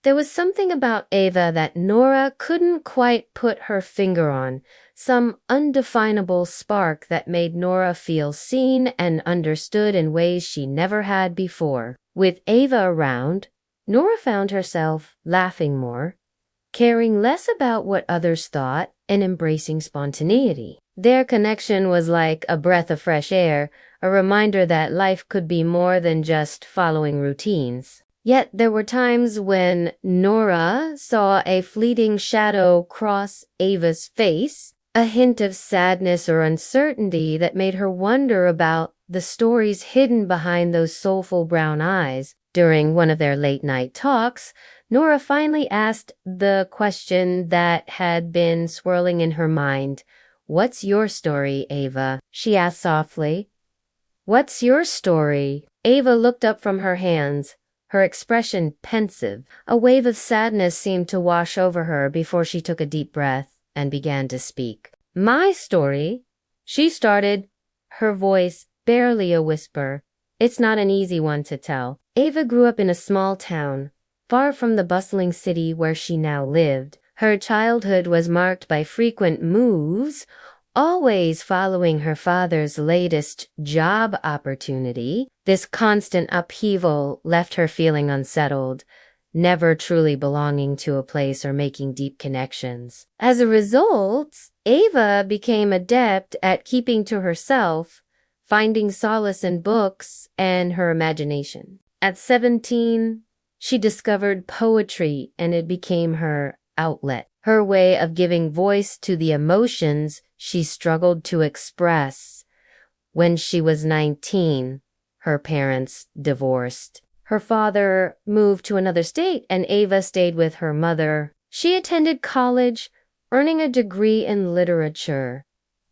There was something about Ava that Nora couldn't quite put her finger on, some undefinable spark that made Nora feel seen and understood in ways she never had before. With Ava around, Nora found herself laughing more, caring less about what others thought, and embracing spontaneity. Their connection was like a breath of fresh air, a reminder that life could be more than just following routines. Yet there were times when Nora saw a fleeting shadow cross Ava's face, a hint of sadness or uncertainty that made her wonder about the stories hidden behind those soulful brown eyes. During one of their late-night talks, Nora finally asked the question that had been swirling in her mind. "What's your story, Ava?" she asked softly. "What's your story?" Ava looked up from her hands, her expression pensive. A wave of sadness seemed to wash over her before she took a deep breath and began to speak. "My story?" she started, her voice barely a whisper. "It's not an easy one to tell. Ava grew up in a small town, far from the bustling city where she now lived. Her childhood was marked by frequent moves, always following her father's latest job opportunity. This constant upheaval left her feeling unsettled, never truly belonging to a place or making deep connections. As a result, Ava became adept at keeping to herself, finding solace in books and her imagination. At 17, she discovered poetry, and it became her outlet, her way of giving voice to the emotions she struggled to express. When she was 19, her parents divorced. Her father moved to another state, and Ava stayed with her mother. She attended college, earning a degree in literature,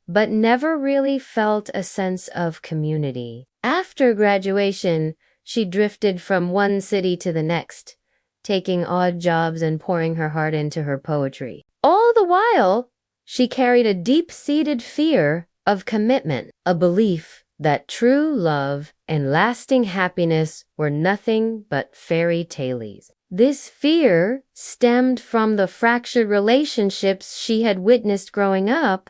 but never really felt a sense of community. After graduation, she drifted from one city to the next, taking odd jobs and pouring her heart into her poetry. All the while, she carried a deep-seated fear of commitment, a belief that true love and lasting happiness were nothing but fairy tales. This fear stemmed from the fractured relationships she had witnessed growing up,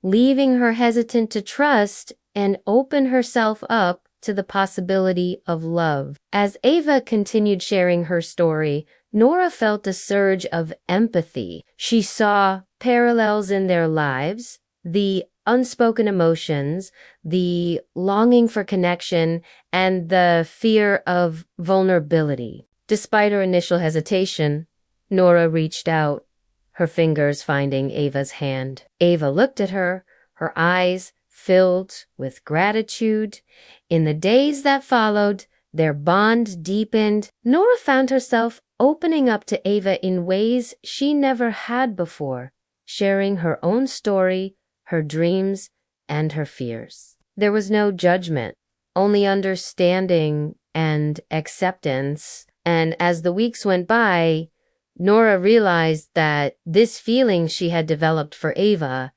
leaving her hesitant to trust and open herself up to the possibility of love. As Ava continued sharing her story, Nora felt a surge of empathy. She saw parallels in their lives, the unspoken emotions, the longing for connection, and the fear of vulnerability. Despite her initial hesitation, Nora reached out, her fingers finding Ava's hand. Ava looked at her, her eyes filled with gratitude. In the days that followed, their bond deepened. Nora found herself opening up to Ava in ways she never had before, sharing her own story, her dreams, and her fears. There was no judgment, only understanding and acceptance. And as the weeks went by, Nora realized that this feeling she had developed for Ava,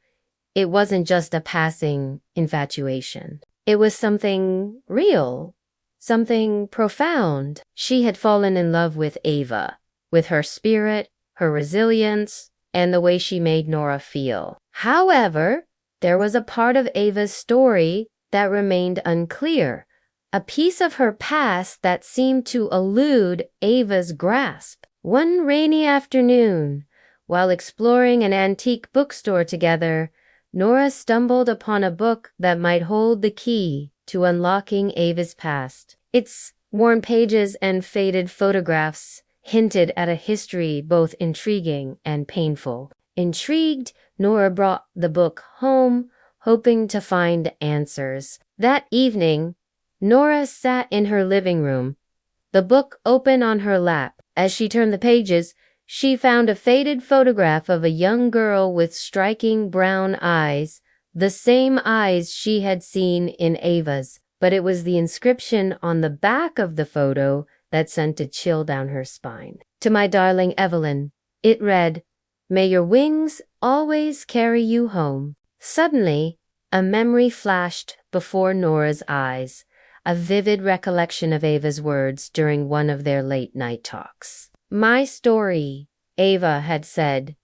it wasn't just a passing infatuation. It was something real, something profound. She had fallen in love with Ava, with her spirit, her resilience, and the way she made Nora feel. However, there was a part of Ava's story that remained unclear, a piece of her past that seemed to elude Ava's grasp. One rainy afternoon, while exploring an antique bookstore together, Nora stumbled upon a book that might hold the key to unlocking Ava's past. Its worn pages and faded photographs hinted at a history both intriguing and painful. Intrigued, Nora brought the book home, hoping to find answers. That evening, Nora sat in her living room, the book open on her lap. As she turned the pages, she found a faded photograph of a young girl with striking brown eyes, the same eyes she had seen in Ava's, but it was the inscription on the back of the photo that sent a chill down her spine. "To my darling Evelyn," it read, "May your wings always carry you home." Suddenly, a memory flashed before Nora's eyes, a vivid recollection of Ava's words during one of their late-night talks. My story, Ava had said,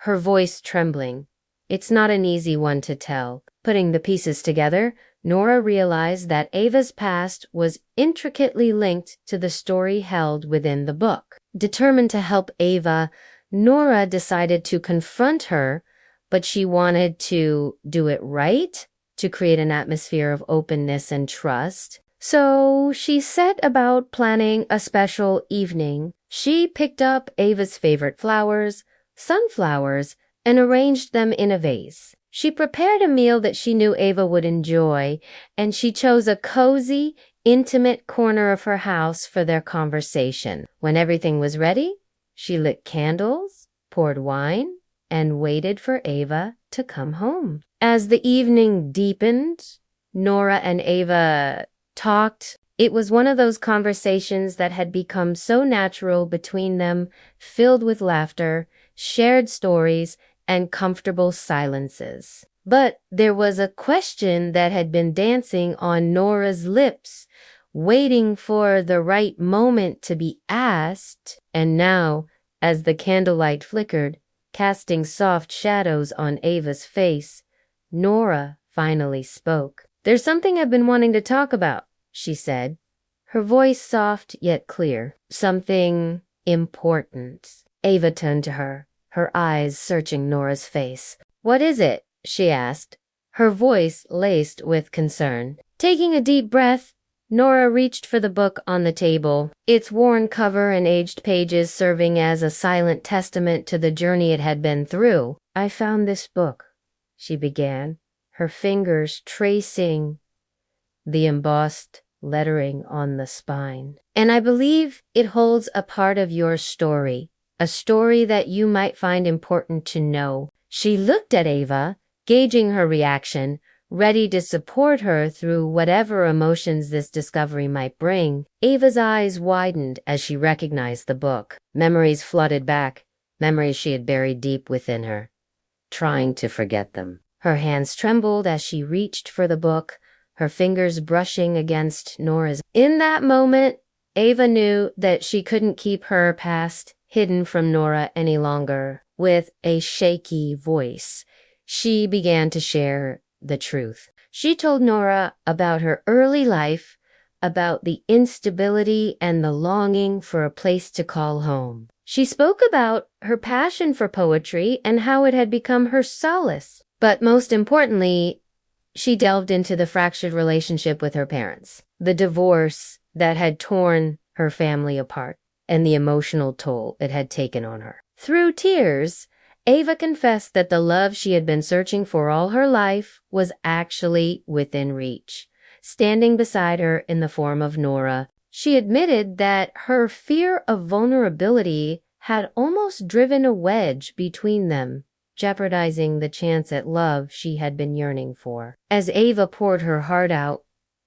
her voice trembling. It's not an easy one to tell. Putting the pieces together, Nora realized that Ava's past was intricately linked to the story held within the book. Determined to help Ava, Nora decided to confront her, but she wanted to do it right, to create an atmosphere of openness and trust. So she set about planning a special evening. She picked up Ava's favorite flowers, sunflowers, and arranged them in a vase. She prepared a meal that she knew Ava would enjoy, and she chose a cozy, intimate corner of her house for their conversation. When everything was ready, she lit candles, poured wine, and waited for Ava to come home. As the evening deepened, Nora and Ava talked. It was one of those conversations that had become so natural between them, filled with laughter, shared stories, and comfortable silences. But there was a question that had been dancing on Nora's lips, waiting for the right moment to be asked. And now, as the candlelight flickered, casting soft shadows on Ava's face, Nora finally spoke. "There's something I've been wanting to talk about," she said, her voice soft yet clear. "Something important." Ava turned to her, her eyes searching Nora's face. "What is it?" she asked, her voice laced with concern. Taking a deep breath, Nora reached for the book on the table, its worn cover and aged pages serving as a silent testament to the journey it had been through. "I found this book," she began, her fingers tracing the embossed lettering on the spine. "And I believe it holds a part of your story, a story that you might find important to know." She looked at Ava, gauging her reaction, ready to support her through whatever emotions this discovery might bring. Ava's eyes widened as she recognized the book. Memories flooded back, memories she had buried deep within her, trying to forget them. Her hands trembled as she reached for the book, her fingers brushing against Nora's. In that moment, Ava knew that she couldn't keep her past hidden from Nora any longer. With a shaky voice, she began to share the truth. She told Nora about her early life, about the instability and the longing for a place to call home. She spoke about her passion for poetry and how it had become her solace. But most importantly, she delved into the fractured relationship with her parents, the divorce that had torn her family apart, and the emotional toll it had taken on her. Through tears, Ava confessed that the love she had been searching for all her life was actually within reach, standing beside her in the form of Nora. She admitted that her fear of vulnerability had almost driven a wedge between them, jeopardizing the chance at love she had been yearning for. As Ava poured her heart out,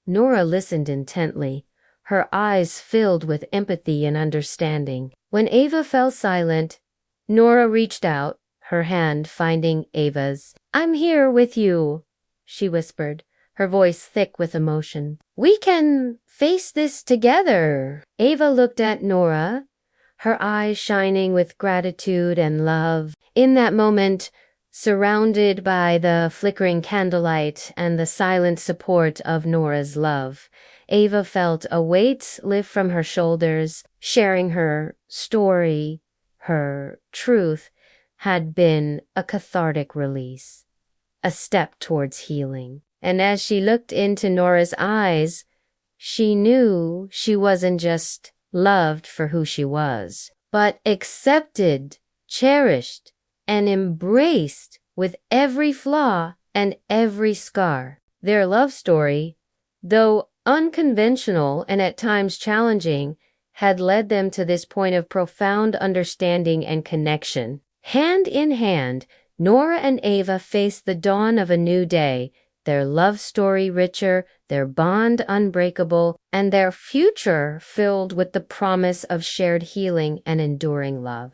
Nora listened intently, her eyes filled with empathy and understanding. When Ava fell silent, Nora reached out, her hand finding Ava's. "I'm here with you," she whispered, her voice thick with emotion. "We can face this together." Ava looked at Nora, her eyes shining with gratitude and love. In that moment, surrounded by the flickering candlelight and the silent support of Nora's love, Ava felt a weight lift from her shoulders. Sharing her story, her truth, had been a cathartic release, a step towards healing. And as she looked into Nora's eyes, she knew she wasn't just loved for who she was, but accepted, cherished, and embraced with every flaw and every scar. Their love story, though unconventional and at times challenging, had led them to this point of profound understanding and connection. Hand in hand, Nora and Ava faced the dawn of a new day, their love story richer, their bond unbreakable, and their future filled with the promise of shared healing and enduring love.